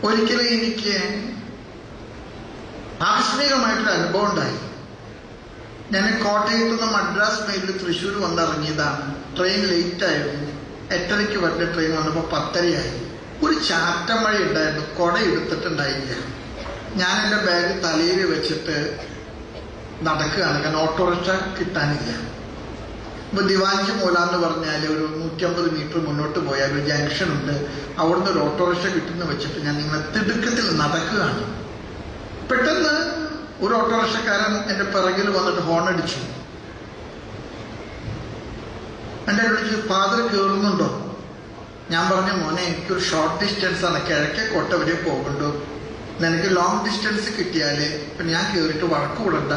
ഒരിക്കലും എനിക്ക് ആകസ്മികമായിട്ടൊരു അനുഭവം ഉണ്ടായി. ഞാൻ കോട്ടയത്ത് നിന്ന് മദ്രാസ് മെയിലിൽ തൃശ്ശൂർ വന്നിറങ്ങിയതാണ്. ട്രെയിൻ ലേറ്റ് ആയിരുന്നു. 8:30 വരെ ട്രെയിൻ വന്നപ്പോൾ 10:30 ഒരു ചാറ്റമഴ ഉണ്ടായിരുന്നു. കുട എടുത്തിട്ടുണ്ടായില്ല. ഞാൻ എൻ്റെ ബാഗ് തലയിൽ വെച്ചിട്ട് നടക്കുകയാണ്. കാരണം ഓട്ടോറിക്ഷ കിട്ടാനില്ല. ഇപ്പൊ ദിവാഞ്ചി മൂല എന്ന് പറഞ്ഞാൽ ഒരു 150 മീറ്റർ മുന്നോട്ട് പോയാൽ ഒരു ജംഗ്ഷൻ ഉണ്ട്. അവിടുന്ന് ഒരു ഓട്ടോറിക്ഷ കിട്ടുന്ന വെച്ചിട്ട് ഞാൻ നിങ്ങളെ തിടുക്കത്തിൽ നടക്കുകയാണ്. പെട്ടെന്ന് ഒരു ഓട്ടോറിക്ഷക്കാരൻ എൻ്റെ പിറകിൽ വന്നിട്ട് ഹോൺ അടിച്ചു. എൻ്റെ അടുത്ത് ഫാദർ കയറുന്നുണ്ടോ? ഞാൻ പറഞ്ഞു, മോനെ എനിക്കൊരു ഷോർട്ട് ഡിസ്റ്റൻസ് ആണ്, കിഴക്കേക്കോട്ട വരെ പോകണ്ടു. നിനക്ക് ലോങ് ഡിസ്റ്റൻസ് കിട്ടിയാലേ ഇപ്പം ഞാൻ കയറിയിട്ട് വഴക്ക് കൂടണ്ട.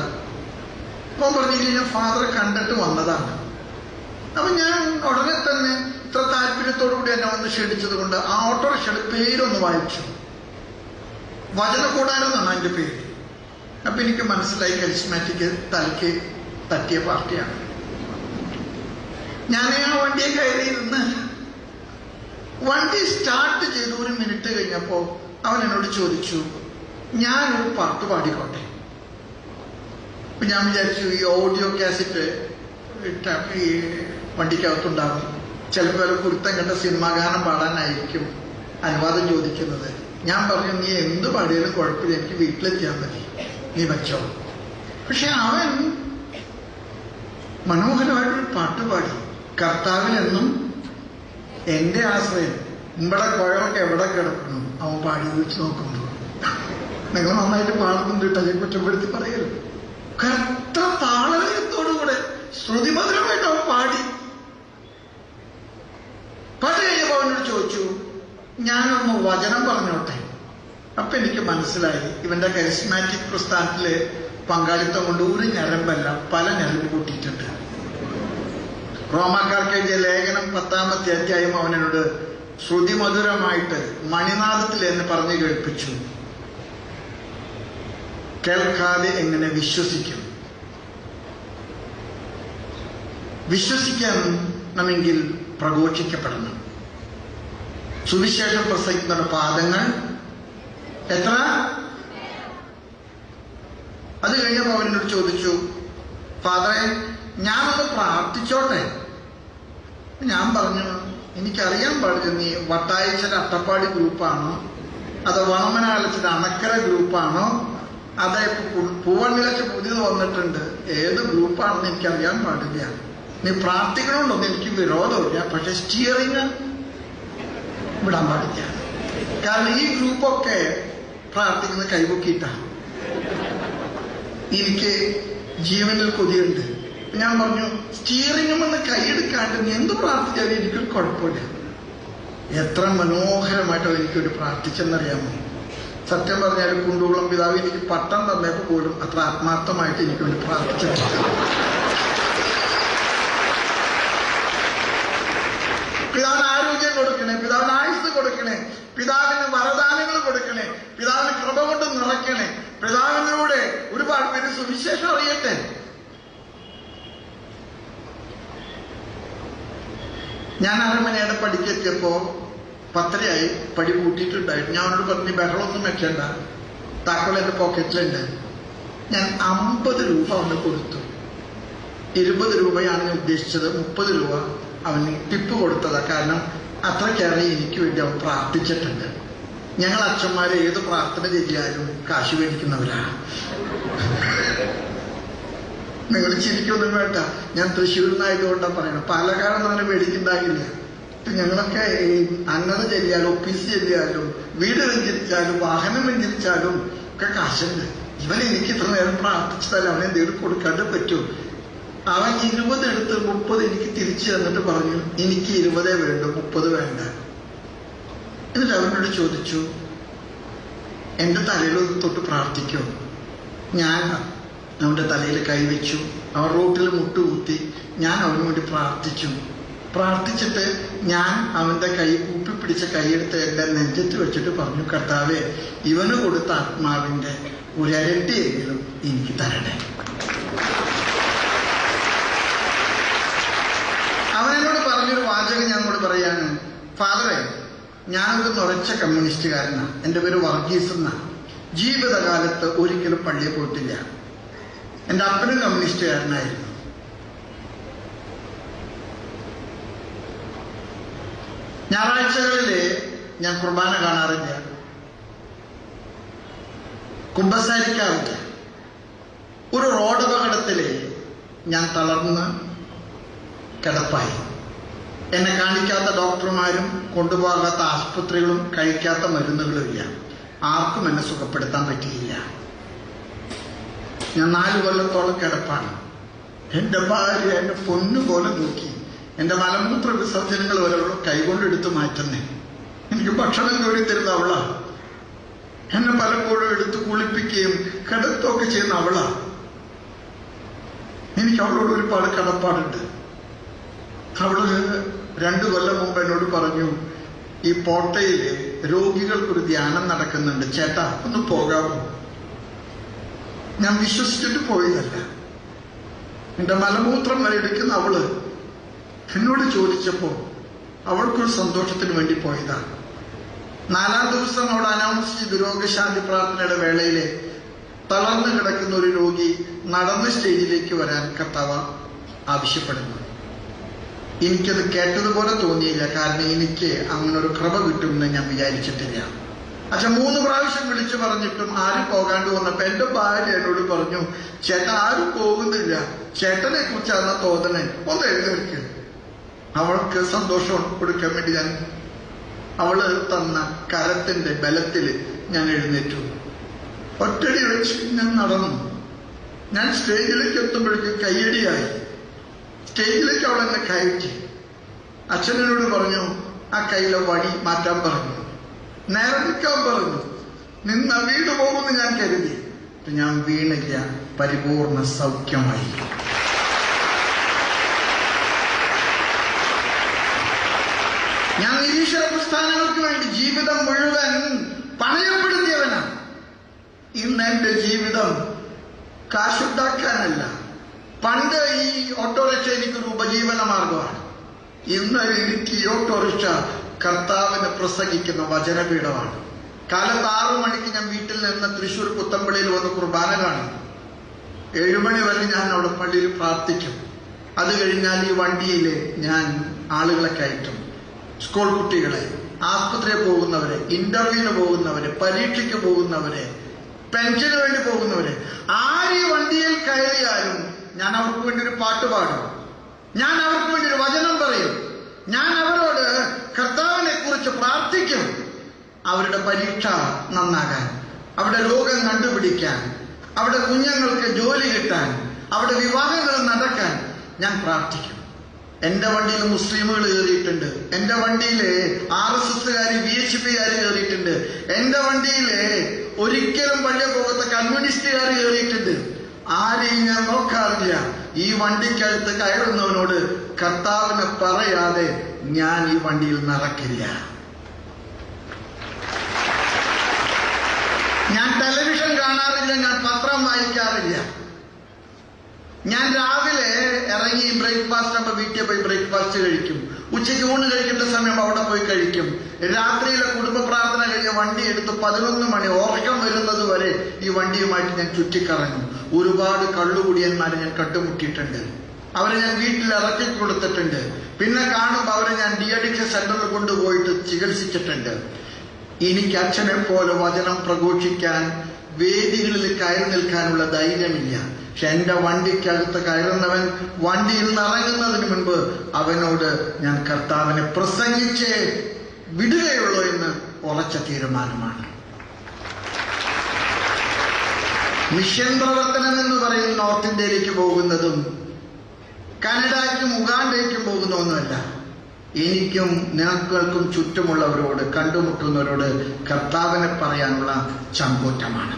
അപ്പം പറഞ്ഞില്ല, ഞാൻ ഫാദറെ കണ്ടിട്ട് വന്നതാണ്. അപ്പം ഞാൻ ഉടനെ തന്നെ ഇത്ര താല്പര്യത്തോടു കൂടി എന്നെ വന്ന് ക്ഷണിച്ചത് കൊണ്ട് ആ ഓട്ടോറിക്ഷയുടെ പേരൊന്ന് വായിച്ചു. വചനകൂടാരം എന്നാണ് അതിൻ്റെ പേര്. അപ്പം എനിക്ക് മനസ്സിലായി കരിസ്മാറ്റിക് തലയ്ക്ക് തട്ടിയ പാർട്ടിയാണ്. ഞാൻ ആ വണ്ടിയെ കയറിയിരുന്ന് വണ്ടി സ്റ്റാർട്ട് ചെയ്ത് 1 മിനിറ്റ് കഴിഞ്ഞപ്പോൾ അവൻ എന്നോട് ചോദിച്ചു, ഞാനൊരു പാട്ട് പാടിക്കോട്ടെ? അപ്പൊ ഞാൻ വിചാരിച്ചു ഈ ഓഡിയോ കാസറ്റ് ഈ വണ്ടിക്കകത്തുണ്ടാകും. ചിലപ്പോൾ ഒരു കുരുത്തം കണ്ട സിനിമാ ഗാനം പാടാനായിരിക്കും അനുവാദം ചോദിക്കുന്നത്. ഞാൻ പറഞ്ഞു, നീ എന്ത് പാടിയാലും കുഴപ്പമില്ല, എനിക്ക് വീട്ടിലെത്തിയാൽ മതി, നീ വെച്ചോ. പക്ഷെ അവൻ മനോഹരമായിട്ടൊരു പാട്ട് പാടി. കർത്താവിനെന്നും എന്റെ ആശ്രയം, ഇവിടെ കുഴലൊക്കെ എവിടെ കിടക്കണം അവൻ പാടി വെച്ച് നോക്കുമ്പോൾ. നിങ്ങൾ നന്നായിട്ട് പാടുന്നുണ്ട് കേട്ടോ, ഞാൻ കുറ്റപ്പെടുത്തി പറയരുത്. കർത്ത താളത്തോടുകൂടെ ശ്രുതിമധുരമായിട്ട് അവൻ പാടി. പാട്ട് കഴിഞ്ഞപ്പോൾ അവനോട് ചോദിച്ചു, ഞാനൊന്ന് വചനം പറഞ്ഞോട്ടെ? അപ്പൊ എനിക്ക് മനസ്സിലായി ഇവന്റെ കരിസ്മാറ്റിക് പ്രസ്ഥാനത്തില് പങ്കാളിത്തം കൊണ്ട് ഒരു ഞരമ്പല്ല പല ഞരമ്പ് കൂട്ടിയിട്ടുണ്ട്. റോമാക്കാർക്ക് എഴുതിയ ലേഖനം 10-ാമത്തെ അധ്യായം അവനോട് ശ്രുതിമധുരമായിട്ട് മണിനാദത്തിൽ എന്ന് പറഞ്ഞു കേൾപ്പിച്ചു. കേൾക്കാതെ എങ്ങനെ വിശ്വസിക്കും? വിശ്വസിക്കണമെങ്കിൽ പ്രഘോഷിക്കപ്പെടണം. സുവിശേഷം പ്രസംഗിക്കുന്ന പാദങ്ങൾ എത്ര? അത് കഴിഞ്ഞപ്പോൾ അവനോട് ചോദിച്ചു, ഫാദറെ ഞാനൊന്ന് പ്രാർത്ഥിച്ചോട്ടെ? ഞാൻ പറഞ്ഞു, എനിക്കറിയാൻ പാടില്ല നീ വട്ടായിച്ചത് അട്ടപ്പാടി ഗ്രൂപ്പാണോ അതോ വണമനാലച്ചത് അണക്കര ഗ്രൂപ്പാണോ അതേ പൂവണ്ണിലച്ച് പുതിയത് വന്നിട്ടുണ്ട്, ഏത് ഗ്രൂപ്പാണെന്ന് എനിക്കറിയാൻ പാടില്ല. നീ പ്രാർത്ഥിക്കണമെന്നൊന്നും എനിക്ക് വിരോധമില്ല, പക്ഷെ സ്റ്റിയറിങ് വിടാൻ പാടില്ല. കാരണം ഈ ഗ്രൂപ്പൊക്കെ പ്രാർത്ഥിക്കുന്നത് കൈപൊക്കിയിട്ടാണ്. എനിക്ക് ജീവനിൽ കൊതിയുണ്ട്. ഞാൻ പറഞ്ഞു, സ്റ്റിയറിംഗും എന്ന് കൈയെടുക്കാണ്ട് നീ എന്ത് പ്രാർത്ഥിച്ചാലും എനിക്കൊരു കുഴപ്പമില്ല. എത്ര മനോഹരമായിട്ട് എനിക്കൊരു പ്രാർത്ഥിച്ചെന്നറിയാമോ? സത്യം പറഞ്ഞാൽ കുണ്ടുകുളം പിതാവ് എനിക്ക് പട്ടം തന്നപ്പോൾ പോലും അത്ര ആത്മാർത്ഥമായിട്ട് എനിക്ക് വേണ്ടി പ്രാർത്ഥിച്ചിട്ടില്ല. പിതാവിന് ആരോഗ്യം കൊടുക്കണേ, പിതാവിന് ആയുസ് കൊടുക്കണേ, പിതാവിന് വരദാനങ്ങൾ കൊടുക്കണേ, പിതാവിന് കൃപ കൊണ്ട് നിറയ്ക്കണേ, പിതാവിലൂടെ ഒരുപാട് പേര് സുവിശേഷം അറിയട്ടെ. ഞാൻ അരമനയുടെ പടിക്കെത്തിയപ്പോ 10:30 പടി കൂട്ടിയിട്ടുണ്ടായിട്ട് ഞാൻ അവനോട് പറഞ്ഞു, ബഹളമൊന്നും വെക്കണ്ട, താക്കോൽ എന്റെ പോക്കറ്റിലുണ്ട്. ഞാൻ 50 രൂപ അവന് കൊടുത്തു. 20 രൂപയാണ് ഞാൻ ഉദ്ദേശിച്ചത്. 30 രൂപ അവന് ടിപ്പ് കൊടുത്തതാ. കാരണം അത്രയ്ക്കേറെ എനിക്ക് വേണ്ടി അവൻ പ്രാർത്ഥിച്ചിട്ടുണ്ട്. ഞങ്ങൾ അച്ഛന്മാര് ഏത് പ്രാർത്ഥന ചെയ്യാനും കാശ് മേടിക്കുന്നവരാണ്. നിങ്ങൾ ചിരിക്കൊന്നും വേണ്ട, ഞാൻ തൃശ്ശൂരിൽ നിന്നായതുകൊണ്ടാണ് പറയണം. പാലക്കാടൊന്നും അങ്ങനെ മേടിക്കുന്നുണ്ടാകില്ല. ഞങ്ങളൊക്കെ അന്നത ചെല്ലിയാലും ഒഫീസ് ചെല്ലിയാലും വീട് വെഞ്ചരിച്ചാലും വാഹനം വെഞ്ചരിച്ചാലും ഒക്കെ കാശുണ്ട്. ഇവൻ എനിക്ക് ഇത്ര നേരം പ്രാർത്ഥിച്ചതല്ല, അവൻ എന്തെങ്കിലും കൊടുക്കാണ്ട് പറ്റൂ. അവൻ 20 എടുത്ത് 30 എനിക്ക് തിരിച്ചു തന്നിട്ട് പറഞ്ഞു, എനിക്ക് 20 വേണ്ടു, 30 വേണ്ട. എന്നിട്ട് അവനോട് ചോദിച്ചു, എന്റെ തലയിൽ തൊട്ട് പ്രാർത്ഥിക്കോ? ഞാൻ അവന്റെ തലയിൽ കൈവച്ചു. അവൻ റോട്ടിൽ മുട്ടുകുത്തി. ഞാൻ അവന് വേണ്ടി പ്രാർത്ഥിച്ചു. പ്രാർത്ഥിച്ചിട്ട് ഞാൻ അവന്റെ കൈ കൂപ്പിപ്പിടിച്ച കൈയെടുത്ത് എന്റെ നെഞ്ചത്ത് വെച്ചിട്ട് പറഞ്ഞു, കർത്താവേ, ഇവന് കൊടുത്ത ആത്മാവിന്റെ ഒരരട്ടിയെങ്കിലും എനിക്ക് തരണേ. അവനോട് പറഞ്ഞൊരു വാചകം ഞാൻ കൂടെ പറയാണ്, ഫാദറെ, ഞാനൊരു നിറച്ച കമ്മ്യൂണിസ്റ്റുകാരനാണ്. എൻ്റെ പേര് വർഗീസ് എന്നാണ്. ജീവിതകാലത്ത് ഒരിക്കലും പള്ളിയിൽ പോയിട്ടില്ല. എൻ്റെ അപ്പനും കമ്മ്യൂണിസ്റ്റുകാരനായിരുന്നു. ഞായറാഴ്ചകളിൽ ഞാൻ കുർബാന കാണാറില്ല, കുമ്പസാരിക്കാറില്ല. ഒരു റോഡ് അപകടത്തിൽ ഞാൻ തളർന്ന് കിടപ്പായി. എന്നെ കാണിക്കാത്ത ഡോക്ടർമാരും കൊണ്ടുപോകാത്ത ആശുപത്രികളും കഴിക്കാത്ത മരുന്നുകളുമില്ല. ആർക്കും എന്നെ സുഖപ്പെടുത്താൻ പറ്റിയില്ല. ഞാൻ 4 കൊല്ലത്തോളം കിടപ്പാണ്. എൻ്റെ ഭാര്യ എന്നെ പൊന്നുപോലെ നോക്കി. എൻ്റെ മലമൂത്ര വിസർജനങ്ങൾ വരെ കൈകൊണ്ടെടുത്ത് മാറ്റുന്നേ. എനിക്ക് ഭക്ഷണം കോരി തരുന്ന അവളാണ്. എന്നെ പലപ്പോഴും എടുത്ത് കുളിപ്പിക്കുകയും കിടത്തുകയൊക്കെ ചെയ്യുന്ന അവളാണ്. എനിക്ക് അവളോട് ഒരുപാട് കടപ്പാടുണ്ട്. അവള് 2 കൊല്ലം മുമ്പ് എന്നോട് പറഞ്ഞു, ഈ പോട്ടയില് രോഗികൾക്കൊരു ധ്യാനം നടക്കുന്നുണ്ട്, ചേട്ടാ ഒന്ന് പോകാമോ? ഞാൻ വിശ്വസിച്ചിട്ട് പോയതല്ല. എന്റെ മലമൂത്രം വരെ എടുക്കുന്ന അവള് എന്നോട് ചോദിച്ചപ്പോ അവൾക്കൊരു സന്തോഷത്തിന് വേണ്ടി പോയതാണ്. 4-ാം ദിവസം അവിടെ അനൗൺസ് ചെയ്ത് രോഗശാന്തി പ്രാർത്ഥനയുടെ വേളയില് തളർന്നു കിടക്കുന്ന ഒരു രോഗി നടന്ന് സ്റ്റേജിലേക്ക് വരാൻ കർത്താവ് ആവശ്യപ്പെടുന്നു. എനിക്കത് കേട്ടതുപോലെ തോന്നിയില്ല. കാരണം എനിക്ക് അങ്ങനെ ഒരു കൃപ കിട്ടുമെന്ന് ഞാൻ വിചാരിച്ചിട്ടില്ല. അച്ഛൻ 3 പ്രാവശ്യം വിളിച്ചു പറഞ്ഞിട്ടും ആരും പോകാണ്ട് വന്നപ്പോ എന്റെ ഭാര്യ എന്നോട് പറഞ്ഞു, ചേട്ടൻ ആരും പോകുന്നില്ല, ചേട്ടനെ കുറിച്ചാണ് തോന്നണേ, ഒന്ന് എഴുന്നേൽക്ക്. അവൾക്ക് സന്തോഷം കൊടുക്കാൻ വേണ്ടി അവള് തന്ന കരത്തിന്റെ ബലത്തില് ഞാൻ എഴുന്നേറ്റു. ഒറ്റടി വെച്ച് ഞാൻ നടന്നു. ഞാൻ സ്റ്റേജിലേക്ക് എത്തുമ്പോഴേക്കും കയ്യടിയായി. സ്റ്റേജിലേക്ക് അവൾ എന്നെ കയറ്റി. അച്ഛനോട് പറഞ്ഞു, ആ കയ്യിലെ വടി മാറ്റാൻ പറഞ്ഞു, നേരെ നിൽക്കാൻ പറഞ്ഞു. നിന്ന വീട് പോകുമെന്ന് ഞാൻ കരുതി. ഞാൻ വീണില്ല, പരിപൂർണ സൗഖ്യമായി. ഞാൻ നിരീശ്വര പ്രസ്ഥാനങ്ങൾക്ക് വേണ്ടി ജീവിതം മുഴുവൻ പണയപ്പെടുത്തിയവനാണ്. ഇന്ന് എന്റെ ജീവിതം കാശുണ്ടാക്കാനല്ല. പണ്ട് ഈ ഓട്ടോറിക്ഷ എനിക്കൊരു ഉപജീവന മാർഗമാണ്. ഇന്ന് എനിക്ക് ഈ ഓട്ടോറിക്ഷ കർത്താവിനെ പ്രസംഗിക്കുന്ന വചനപീഠമാണ്. കാലത്ത് 6 മണിക്ക് ഞാൻ വീട്ടിൽ നിന്ന് തൃശ്ശൂർ പുത്തമ്പള്ളിയിൽ വന്ന് കുർബാന കാണും. 7 മണി വരെ ഞാൻ അവിടെ പള്ളിയിൽ പ്രാർത്ഥിക്കും. അത് കഴിഞ്ഞാൽ ഈ വണ്ടിയിൽ ഞാൻ ആളുകളെ കയറ്റും. സ്കൂൾ കുട്ടികളെ, ആസ്പത്രിയിൽ പോകുന്നവരെ, ഇന്റർവ്യൂവിന് പോകുന്നവരെ, പരീക്ഷയ്ക്ക് പോകുന്നവരെ, പെൻഷന് വേണ്ടി പോകുന്നവരെ, ആര് ഈ വണ്ടിയിൽ കയറിയാലും ഞാൻ അവർക്ക് വേണ്ടി ഒരു പാട്ട് പാടും. ഞാൻ അവർക്ക് വേണ്ടി ഒരു വചനം പറയും. ഞാൻ അവരോട് കർത്താവിനെ കുറിച്ച് പ്രാർത്ഥിക്കും. അവരുടെ പരീക്ഷ നന്നാകാൻ, അവരുടെ രോഗം കണ്ടുപിടിക്കാൻ, അവരുടെ കുഞ്ഞുങ്ങൾക്ക് ജോലി കിട്ടാൻ, അവരുടെ വിവാഹങ്ങൾ നടക്കാൻ ഞാൻ പ്രാർത്ഥിക്കും. എന്റെ വണ്ടിയിൽ മുസ്ലിമുകൾ കയറിയിട്ടുണ്ട്. എന്റെ വണ്ടിയില് RSSകാര്, VHPക്കാര് കയറിയിട്ടുണ്ട്. എന്റെ വണ്ടിയില് ഒരിക്കലും പള്ളിയിൽ പോകാത്ത കമ്മ്യൂണിസ്റ്റുകാർ കയറിയിട്ടുണ്ട്. ആരെയും ഞാൻ നോക്കാറില്ല. ഈ വണ്ടിക്കകത്ത് കയറുന്നവനോട് കർത്താവിനെ പറയാതെ ഞാൻ ഈ വണ്ടിയിൽ നടക്കില്ല. ഞാൻ ടെലിവിഷൻ കാണാറില്ല, ഞാൻ പത്രം വായിക്കാറില്ല. ഞാൻ രാവിലെ ഇറങ്ങി ബ്രേക്ക്ഫാസ്റ്റ് ആകുമ്പോൾ വീട്ടിൽ പോയി ബ്രേക്ക്ഫാസ്റ്റ് കഴിക്കും. ഉച്ചയ്ക്ക് ഊണ് കഴിക്കേണ്ട സമയം അവിടെ പോയി കഴിക്കും. രാത്രിയിലെ കുടുംബ പ്രാർത്ഥന കഴിഞ്ഞ് വണ്ടി എടുത്ത് 11 മണി ഉറക്കം വരുന്നത് വരെ ഈ വണ്ടിയുമായിട്ട് ഞാൻ ചുറ്റിക്കറങ്ങും. ഒരുപാട് കള്ളുകുടിയന്മാരെ ഞാൻ കണ്ടുമുട്ടിയിട്ടുണ്ട്. അവരെ ഞാൻ വീട്ടിൽ ഇറക്കി കൊടുത്തിട്ടുണ്ട്. പിന്നെ കാണുമ്പോൾ അവരെ ഞാൻ ഡി-അഡിക്ഷൻ സെന്ററിൽ കൊണ്ടുപോയിട്ട് ചികിത്സിച്ചിട്ടുണ്ട്. എനിക്ക് അച്ഛനെ പോലെ വചനം പ്രഘോഷിക്കാൻ, വേദികളിൽ കയറി നിൽക്കാനുള്ള ധൈര്യമില്ല. പക്ഷെ എന്റെ വണ്ടിക്കകത്ത് കയറുന്നവൻ വണ്ടിയിൽ നിന്ന് ഇറങ്ങുന്നതിന് മുൻപ് അവനോട് ഞാൻ കർത്താവിനെ പ്രസംഗിച്ചേ വിടുകയുള്ളൂ എന്ന് ഉറച്ച തീരുമാനമാണ്. മിഷൻ പ്രവർത്തനം എന്ന് പറയുന്ന നോർത്ത് ഇന്ത്യയിലേക്ക് പോകുന്നതും കാനഡയ്ക്കും ഉഗാണ്ടയ്ക്കും പോകുന്ന ഒന്നുമല്ല. എനിക്കും നിങ്ങൾക്കും ചുറ്റുമുള്ളവരോട്, കണ്ടുമുട്ടുന്നവരോട് കർത്താവിനെ പറയാനുള്ള ചങ്കൂറ്റമാണ്.